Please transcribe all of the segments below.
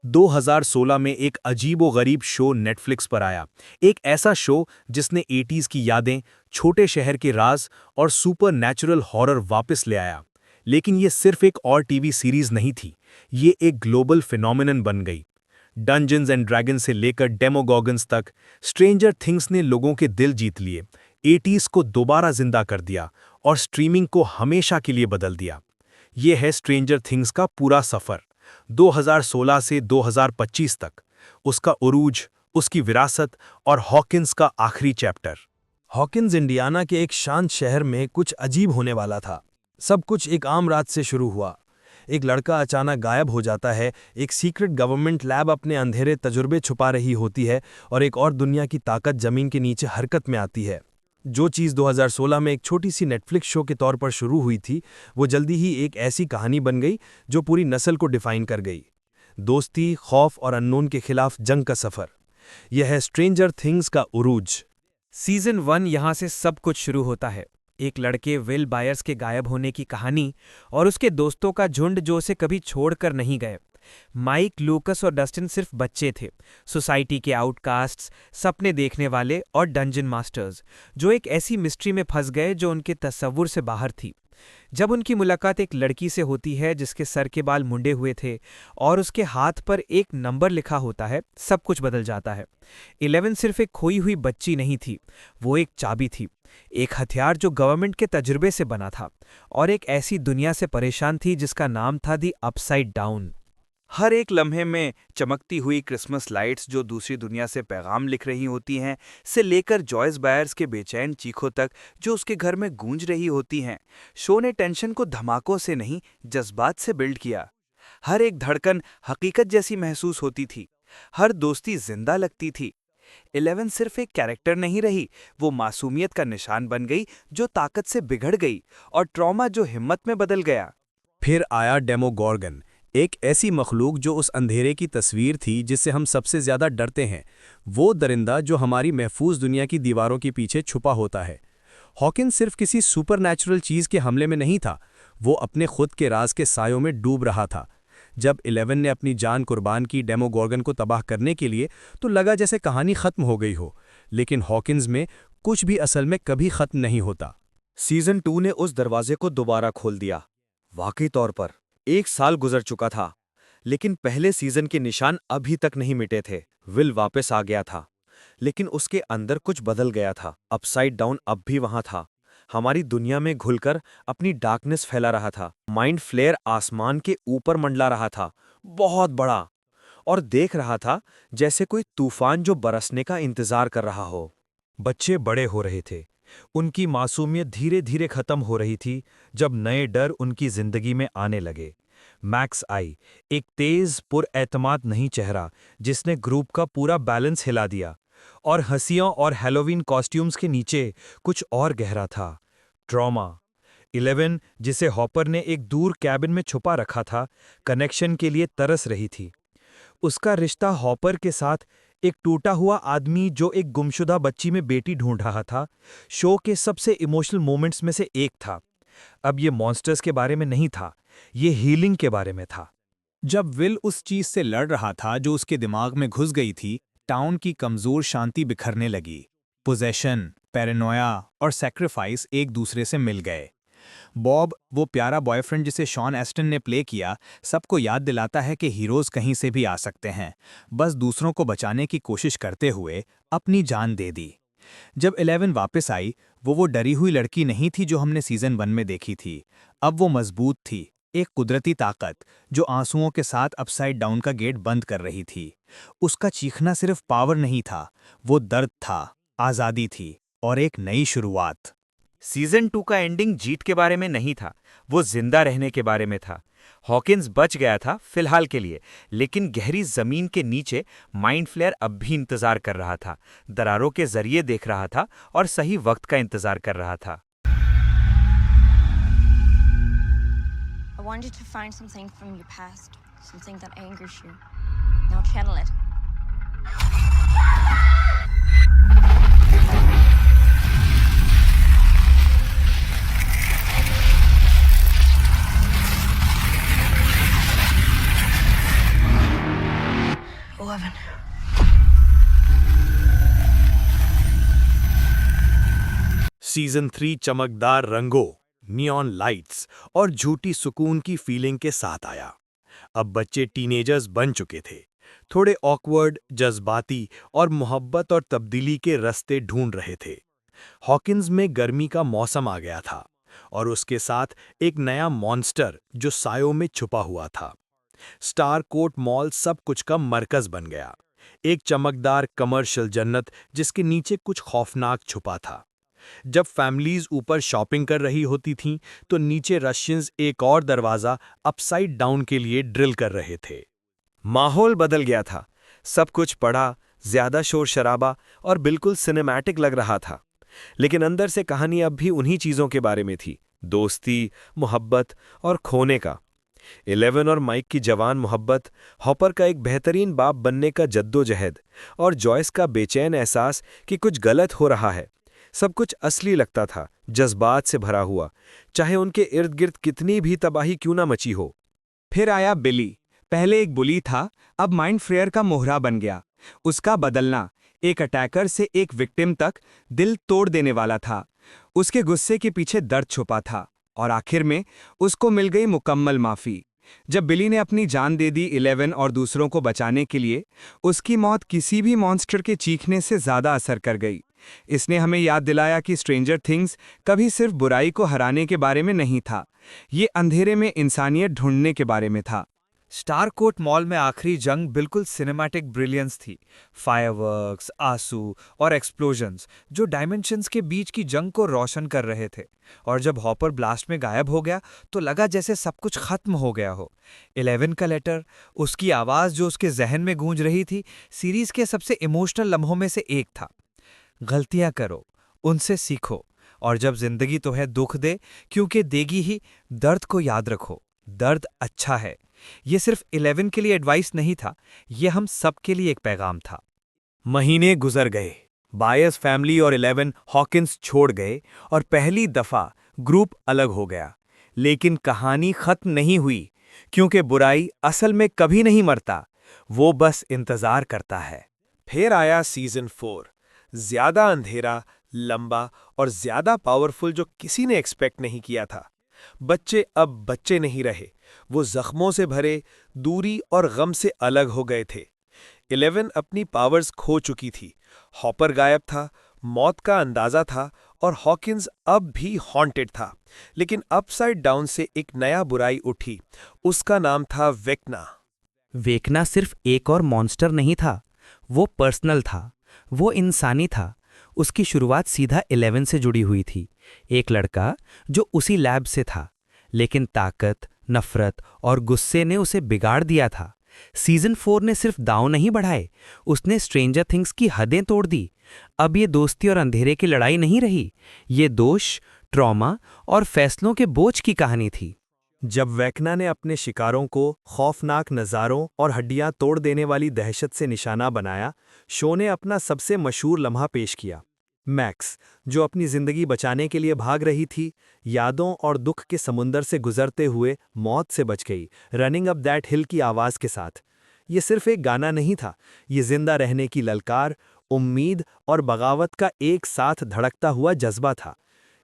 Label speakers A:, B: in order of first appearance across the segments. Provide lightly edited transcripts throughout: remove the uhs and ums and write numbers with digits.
A: 2016 में एक अजीबो-गरीब show Netflix पर आया। एक ऐसा शो जिसने 80s की यादें, छोटे शहर के राज और सुपरनैचुरल हॉरर वापस ले आया। लेकिन ये सिर्फ एक और टीवी सीरीज नहीं थी, ये एक ग्लोबल फिनोमिनन बन गई। डंजन्स एंड ड्रैगन से लेकर डेमोगॉगन्स तक, स्ट्रेंजर थिंग्स ने लोगों के दिल जीत लिए, 80s को दोबारा जिंदा कर दिया और स्ट्रीमिंग को हमेशा के लिए बदल दिया। ये है स्ट्रेंजर थिंग्स का पूरा सफ़र, 2016 से 2025 तक, उसका उरूज, उसकी विरासत और हॉकिंस का आखिरी चैप्टर।
B: हॉकिंस इंडियाना के एक शांत शहर में कुछ अजीब होने वाला था। सब कुछ एक आम रात से शुरू हुआ। एक लड़का अचानक गायब हो जाता है, एक सीक्रेट गवर्नमेंट लैब अपने अंधेरे तजुर्बे छुपा रही होती है और एक और दुनिया की ताकत जमीन के नीचे हरकत में आती है। जो चीज़ 2016 में एक छोटी सी नेटफ्लिक्स शो के तौर पर शुरू हुई थी, वो जल्दी ही एक ऐसी कहानी बन गई जो पूरी नस्ल को डिफाइन कर गई। दोस्ती, खौफ और अननोन के खिलाफ जंग का सफ़र। यह है स्ट्रेंजर थिंग्स का उरूज।
C: सीजन 1 यहाँ से सब कुछ शुरू होता है। एक लड़के विल बायर्स के गायब होने की कहानी और उसके दोस्तों का झुंड जो उसे कभी छोड़कर नहीं गए। माइक, लूकस और डस्टिन सिर्फ बच्चे थे, सोसाइटी के आउटकास्ट्स, सपने देखने वाले और डंजन मास्टर्स, जो एक ऐसी मिस्ट्री में फंस गए जो उनके तसव्वुर से बाहर थी। जब उनकी मुलाकात एक लड़की से होती है जिसके सर के बाल मुंडे हुए थे और उसके हाथ पर एक नंबर लिखा होता है, सब कुछ बदल जाता है। 11 सिर्फ एक खोई हुई बच्ची नहीं थी, वो एक चाबी थी, एक हथियार जो गवर्नमेंट के तजुर्बे से बना था, और एक ऐसी दुनिया से परेशान थी जिसका नाम था दी अपसाइड डाउन।
D: हर एक लम्हे में चमकती हुई क्रिसमस लाइट्स जो दूसरी दुनिया से पैगाम लिख रही होती हैं, से लेकर जॉयस बायर्स के बेचैन चीखों तक जो उसके घर में गूंज रही होती हैं, शो ने टेंशन को धमाकों से नहीं, जज्बात से बिल्ड किया। हर एक धड़कन हकीकत जैसी महसूस होती थी, हर दोस्ती जिंदा लगती थी। 11 सिर्फ एक कैरेक्टर नहीं रही, वो मासूमियत का निशान बन गई जो ताकत से बिगड़ गई और ट्रॉमा जो हिम्मत में बदल गया।
B: फिर आया डेमोगॉर्गन, एक ऐसी मखलूक जो उस अंधेरे की तस्वीर थी जिससे हम सबसे ज्यादा डरते हैं, वो दरिंदा जो हमारी महफूज दुनिया की दीवारों के पीछे छुपा होता है। हॉकिंस सिर्फ किसी सुपरनैचुरल चीज के हमले में नहीं था, वो अपने खुद के राज के सायों में डूब रहा था। जब 11 ने अपनी जान कुर्बान की डेमोगॉर्गन को तबाह करने के लिए, तो लगा जैसे कहानी खत्म हो गई हो, लेकिन हॉकिंस में कुछ भी असल में कभी खत्म नहीं होता।
D: सीजन 2 ने उस दरवाजे को दोबारा खोल दिया। वाकई तौर पर 1 साल गुजर चुका था, लेकिन पहले सीजन के निशान अभी तक नहीं मिटे थे। विल वापस आ गया था, लेकिन उसके अंदर कुछ बदल गया था। अपसाइड डाउन अब भी वहां था, हमारी दुनिया में घुलकर अपनी डार्कनेस फैला रहा था। माइंड फ्लेयर आसमान के ऊपर मंडला रहा था, बहुत बड़ा, और देख रहा था जैसे कोई तूफान जो बरसने का इंतजार कर रहा हो।
E: बच्चे बड़े हो रहे थे, उनकी मासूमियत धीरे धीरे खत्म हो रही थी जब नए डर उनकी जिंदगी में आने लगे। मैक्स आई, एक तेज पुरएतमाद नहीं चेहरा जिसने ग्रुप का पूरा बैलेंस हिला दिया, और हंसियों और हैलोवीन कॉस्ट्यूम्स के नीचे कुछ और गहरा था, ट्रॉमा। 11, जिसे हॉपर ने एक दूर कैबिन में छुपा रखा था, कनेक्शन के लिए तरस रही थी। उसका रिश्ता हॉपर के साथ, एक टूटा हुआ आदमी जो एक गुमशुदा बच्ची में बेटी ढूंढ रहा था, शो के सबसे इमोशनल मोमेंट्स में से एक था। अब ये मॉन्स्टर्स के बारे में नहीं था, ये हीलिंग के बारे में था।
F: जब विल उस चीज से लड़ रहा था जो उसके दिमाग में घुस गई थी, टाउन की कमजोर शांति बिखरने लगी। पोजेशन, पैरानोया और सैक्रिफाइस एक दूसरे से मिल गए। बॉब, वो प्यारा बॉयफ्रेंड जिसे शॉन एस्टन ने प्ले किया, सबको याद दिलाता है कि हीरोज कहीं से भी आ सकते हैं, बस दूसरों को बचाने की कोशिश करते हुए अपनी जान दे दी। जब 11 वापस आई, वो डरी हुई लड़की नहीं थी जो हमने सीजन 1 में देखी थी। अब वो मजबूत थी, एक कुदरती ताकत जो आंसुओं के साथ अपसाइड डाउन का गेट बंद कर रही थी। उसका चीखना सिर्फ पावर नहीं था, वो दर्द था, आज़ादी थी और एक नई शुरुआत।
D: सीजन 2 का एंडिंग जीत के बारे में नहीं था, वो जिंदा रहने के बारे में था। हॉकिंस बच गया था फिलहाल के लिए, लेकिन गहरी जमीन के नीचे माइंड फ्लेयर अब भी इंतजार कर रहा था, दरारों के जरिए देख रहा था और सही वक्त का इंतजार कर रहा था।
G: I wanted to find something from your past, something that angers you. Now channel it. 11.
A: Season 3 चमकदार रंगों, नियॉन लाइट्स और झूठी सुकून की फीलिंग के साथ आया। अब बच्चे टीनेजर्स बन चुके थे, थोड़े ऑकवर्ड, जज्बाती और मोहब्बत और तब्दीली के रास्ते ढूंढ रहे थे। हॉकिंस में गर्मी का मौसम आ गया था और उसके साथ एक नया मॉन्स्टर जो सायों में छुपा हुआ था। स्टार कोर्ट मॉल सब कुछ का मरकज बन गया, एक चमकदार कमर्शियल जन्नत जिसके नीचे कुछ खौफनाक छुपा था। जब फैमिलीज ऊपर शॉपिंग कर रही होती थीं, तो नीचे रशियंस एक और दरवाजा अपसाइड डाउन के लिए ड्रिल कर रहे थे।
B: माहौल बदल गया था, सब कुछ पड़ा, ज्यादा शोर शराबा और बिल्कुल सिनेमैटिक लग रहा था। लेकिन अंदर से कहानी अब भी उन्हीं चीजों के बारे में थी, दोस्ती, मोहब्बत और खोने का। 11 और माइक की जवान मोहब्बत, हॉपर का एक बेहतरीन बाप बनने का जद्दोजहद और जॉयस का बेचैन एहसास कि कुछ गलत हो रहा है, सब कुछ असली लगता था, जज्बात से भरा हुआ, चाहे उनके इर्द गिर्द कितनी भी तबाही क्यों ना मची हो।
F: फिर आया बिली। पहले एक बुली था, अब माइंड फ्रेयर का मोहरा बन गया। उसका बदलना, एक अटैकर से एक विक्टिम तक, दिल तोड़ देने वाला था। उसके गुस्से के पीछे दर्द छुपा था और आखिर में उसको मिल गई मुकम्मल माफ़ी। जब बिली ने अपनी जान दे दी 11 और दूसरों को बचाने के लिए, उसकी मौत किसी भी मॉन्स्टर के चीखने से ज़्यादा असर कर गई। इसने हमें याद दिलाया कि स्ट्रेंजर थिंग्स कभी सिर्फ बुराई को हराने के बारे में नहीं था, ये अंधेरे में इंसानियत ढूंढने के बारे में था।
D: स्टार कोर्ट मॉल में आखिरी जंग बिल्कुल सिनेमैटिक ब्रिलियंस थी। फायरवर्क्स, आंसू और एक्सप्लोजन्स जो डायमेंशंस के बीच की जंग को रोशन कर रहे थे। और जब हॉपर ब्लास्ट में गायब हो गया तो लगा जैसे सब कुछ खत्म हो गया हो। 11 का लेटर, उसकी आवाज़ जो उसके जहन में गूंज रही थी, सीरीज के सबसे इमोशनल लम्हों में से एक था। गलतियां करो, उनसे सीखो, और जब जिंदगी तुम्हें दुख दे, क्योंकि देगी ही, दर्द को याद रखो, दर्द अच्छा है। ये सिर्फ 11 के लिए एडवाइस नहीं था, ये हम सब के लिए एक पैगाम था।
A: महीने गुजर गए, बायर्स फैमिली और 11 हॉकिंस छोड़ गए और पहली दफा ग्रुप अलग हो गया। लेकिन कहानी खत्म नहीं हुई, क्योंकि बुराई असल में कभी नहीं मरता, वो बस इंतजार करता है। फिर आया सीजन 4, ज्यादा अंधेरा, लंबा और ज्यादा पावरफुल, जो किसी ने एक्सपेक्ट नहीं किया था। बच्चे अब बच्चे नहीं रहे, वो जख्मों से भरे, दूरी और गम से अलग हो गए थे। 11 अपनी पावर्स खो चुकी थी, हॉपर गायब था, मौत का अंदाजा था, और हॉकिंस अब भी हॉन्टेड था। लेकिन अपसाइड डाउन से एक नया बुराई उठी, उसका नाम था वेक्ना।
C: वेकना सिर्फ एक और मॉन्स्टर नहीं था, वो पर्सनल था, वो इंसानी था। उसकी शुरुआत सीधा 11 से जुड़ी हुई थी, एक लड़का जो उसी लैब से था, लेकिन ताकत, नफरत और गुस्से ने उसे बिगाड़ दिया था। सीजन 4 ने सिर्फ दांव नहीं बढ़ाए, उसने स्ट्रेंजर थिंग्स की हदें तोड़ दी। अब ये दोस्ती और अंधेरे की लड़ाई नहीं रही, ये दोष, ट्रॉमा और फैसलों के बोझ की कहानी थी।
B: जब वेकना ने अपने शिकारों को खौफनाक नज़ारों और हड्डियां तोड़ देने वाली दहशत से निशाना बनाया, शो ने अपना सबसे मशहूर लम्हा पेश किया। मैक्स, जो अपनी जिंदगी बचाने के लिए भाग रही थी, यादों और दुख के समुंदर से गुजरते हुए मौत से बच गई, रनिंग अप दैट हिल की आवाज़ के साथ। ये सिर्फ एक गाना नहीं था, ये जिंदा रहने की ललकार, उम्मीद और बगावत का एक साथ धड़कता हुआ जज्बा था।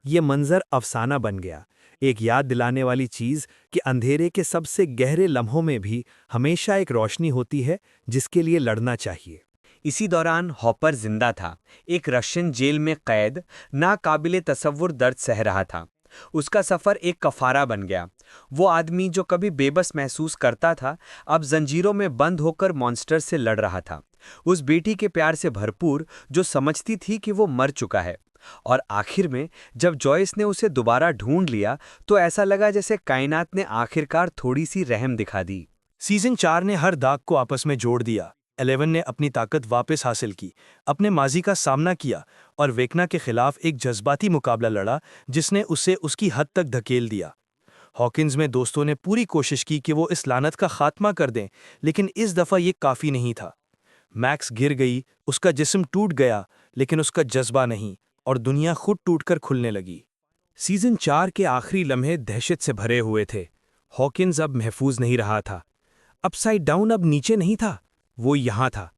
B: ये मंजर अफसाना बन गया, एक याद दिलाने वाली चीज़ कि अंधेरे के सबसे गहरे लम्हों में भी हमेशा एक रोशनी होती है जिसके लिए लड़ना चाहिए।
C: इसी दौरान हॉपर जिंदा था, एक रशियन जेल में कैद, नाकाबिले तसव्वुर दर्द सह रहा था। उसका सफ़र एक कफारा बन गया। वो आदमी जो कभी बेबस महसूस करता था, अब जंजीरों में बंद होकर मॉन्स्टर से लड़ रहा था। उस बेटी के प्यार से भरपूर जो समझती थी कि वो मर चुका है। और आखिर में जब जॉयस ने उसे दोबारा ढूंढ लिया, तो ऐसा लगा जैसे कायनात ने आखिरकार थोड़ी सी रहम दिखा दी।
A: सीजन 4 ने हर दाग को आपस में जोड़ दिया। 11 ने अपनी ताकत वापस हासिल की, अपने माजी का सामना किया और वेकना के खिलाफ एक जज्बाती मुकाबला लड़ा जिसने उसे उसकी हद तक धकेल दिया। हॉकिंस में दोस्तों ने पूरी कोशिश की कि वो इस लानत का खात्मा कर दें, लेकिन इस दफ़ा ये काफ़ी नहीं था। मैक्स गिर गई, उसका जिस्म टूट गया, लेकिन उसका जज्बा नहीं, और दुनिया खुद टूटकर खुलने लगी। सीजन 4 के आखिरी लम्हे दहशत से भरे हुए थे। हॉकिंस अब महफूज नहीं रहा था। अपसाइड डाउन अब नीचे नहीं था,
B: वो यहाँ था।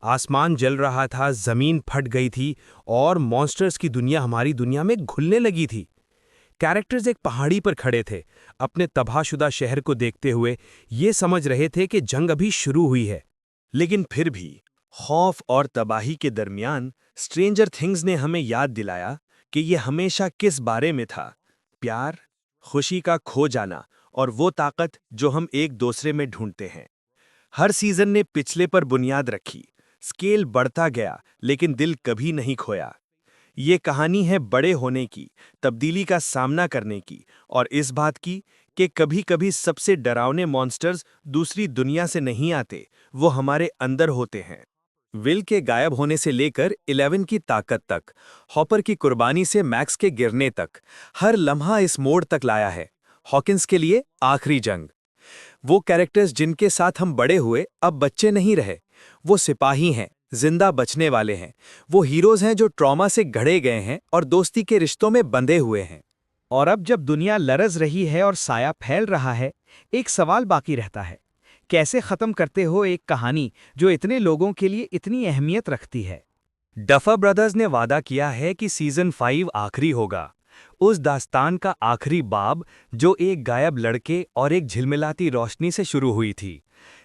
B: आसमान जल रहा था, जमीन फट गई थी और मॉन्स्टर्स की दुनिया हमारी दुनिया में घुलने लगी थी। कैरेक्टर्स एक पहाड़ी पर खड़े थे, अपने तबाहशुदा शहर को देखते हुए ये समझ रहे थे कि जंग अभी शुरू हुई है। लेकिन फिर भी खौफ और तबाही के दरमियान स्ट्रेंजर थिंग्स ने हमें याद दिलाया कि ये हमेशा किस बारे में था। प्यार, खुशी का खो जाना और वो ताकत जो हम एक दूसरे में ढूंढते हैं। हर सीजन ने पिछले पर बुनियाद रखी, स्केल बढ़ता गया लेकिन दिल कभी नहीं खोया। ये कहानी है बड़े होने की, तब्दीली का सामना करने की और इस बात की कि कभी-कभी सबसे डरावने मॉन्स्टर्स दूसरी दुनिया से नहीं आते, वो हमारे अंदर होते हैं। विल के गायब होने से लेकर 11 की ताकत तक, हॉपर की कुर्बानी से मैक्स के गिरने तक, हर लम्हा इस मोड़ तक लाया है। हॉकिंस के लिए आखिरी जंग। वो कैरेक्टर्स जिनके साथ हम बड़े हुए अब बच्चे नहीं रहे। वो सिपाही हैं, जिंदा बचने वाले हैं। वो हीरोज हैं जो ट्रॉमा से गढ़े गए हैं और दोस्ती के रिश्तों में बंधे हुए हैं।
C: और अब जब दुनिया लरज रही है और साया फैल रहा है, एक सवाल बाकी रहता है। कैसे खत्म करते हो एक कहानी जो इतने लोगों के लिए इतनी अहमियत रखती है?
B: डफर ब्रदर्स ने वादा किया है कि सीजन 5 आखिरी होगा। उस दास्तान का आखिरी बाब जो एक गायब लड़के और एक झिलमिलाती रोशनी से शुरू हुई थी।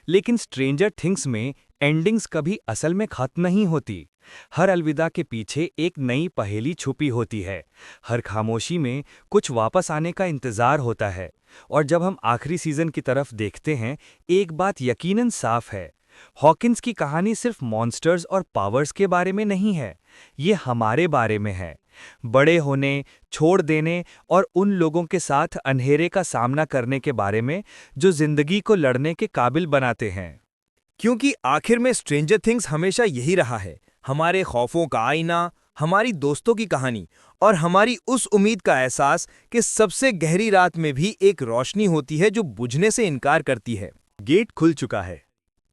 B: लेकिन स्ट्रेंजर थिंग्स में एंडिंग्स कभी असल में खत्म नहीं होती। हर अलविदा के पीछे एक नई पहेली छुपी होती है। हर खामोशी में कुछ वापस आने का इंतजार होता है। और जब हम आखिरी सीजन की तरफ देखते हैं, एक बात यकीनन साफ है। हॉकिंस की कहानी सिर्फ मॉन्स्टर्स और पावर्स के बारे में नहीं है, ये हमारे बारे में है। बड़े होने, छोड़ देने और उन लोगों के साथ अंधेरे का सामना करने के बारे में जो जिंदगी को लड़ने के काबिल बनाते हैं।
H: क्योंकि आखिर में स्ट्रेंजर थिंग्स हमेशा यही रहा है, हमारे खौफों का आईना, हमारी दोस्तों की कहानी और हमारी उस उम्मीद का एहसास कि सबसे गहरी रात में भी एक रोशनी होती है जो बुझने से इनकार करती है।
B: गेट खुल चुका है,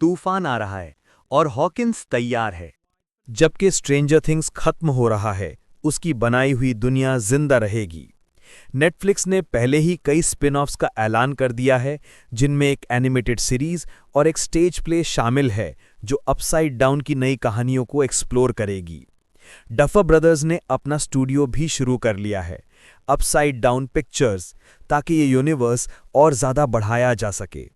B: तूफान आ रहा है और हॉकिंस तैयार है।
H: जबकि स्ट्रेंजर थिंग्स खत्म हो रहा है, उसकी बनाई हुई दुनिया जिंदा रहेगी। नेटफ्लिक्स ने पहले ही कई स्पिन-ऑफ्स का ऐलान कर दिया है, जिनमें एक एनिमेटेड सीरीज और एक स्टेज प्ले शामिल है जो अपसाइड डाउन की नई कहानियों को एक्सप्लोर करेगी। डफर ब्रदर्स ने अपना स्टूडियो भी शुरू कर लिया है, अपसाइड डाउन पिक्चर्स, ताकि ये यूनिवर्स और ज़्यादा बढ़ाया जा सके।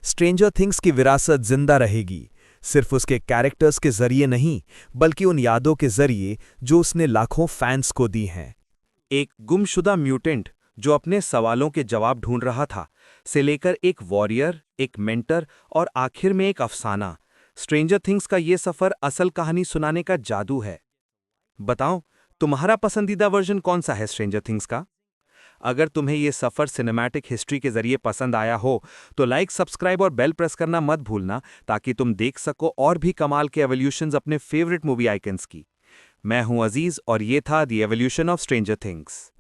H: स्ट्रेंजर थिंग्स की विरासत जिंदा रहेगी, सिर्फ उसके कैरेक्टर्स के जरिए नहीं, बल्कि उन यादों के जरिए जो उसने लाखों फैंस को दी हैं।
B: एक गुमशुदा म्यूटेंट जो अपने सवालों के जवाब ढूंढ रहा था, से लेकर एक वॉरियर, एक मेंटर और आखिर में एक अफसाना, स्ट्रेंजर थिंग्स का ये सफ़र असल कहानी सुनाने का जादू है। बताओ, तुम्हारा पसंदीदा वर्जन कौन सा है स्ट्रेंजर थिंग्स का? अगर तुम्हें ये सफ़र सिनेमैटिक हिस्ट्री के जरिए पसंद आया हो तो लाइक, सब्सक्राइब और बेल प्रेस करना मत भूलना, ताकि तुम देख सको और भी कमाल के एवोल्यूशंस अपने फेवरेट मूवी आइकन्स की। मैं हूं अजीज और ये था the evolution of stranger things.